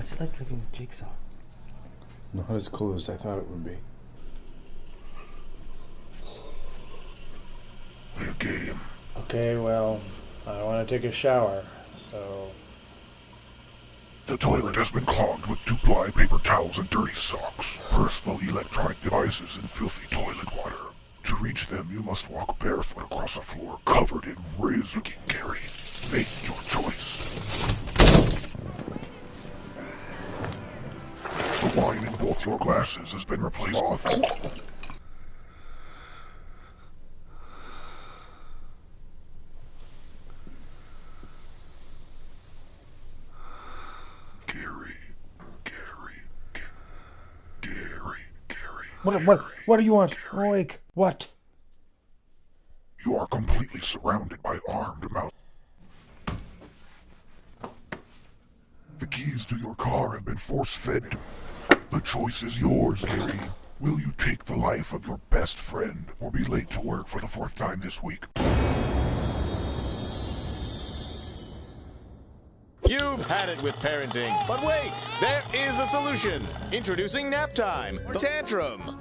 What's it like living with Jigsaw? Not as cool as I thought it would be. Your game. Okay, well, I want to take a shower, so... The toilet has been clogged with two-ply paper towels and dirty socks, personal electronic devices, and filthy toilet water. To reach them, you must walk barefoot across a floor covered in razor-king Gary. Make your choice. The wine in both your glasses has been replaced with... What do you want? Awake. What? You are completely surrounded by armed mouth. The keys to your car have been force-fed. The choice is yours, Gary. Will you take the life of your best friend, or be late to work for the 4th time this week? You've had it with parenting, but wait! There is a solution! Introducing Nap Time, or Tantrum!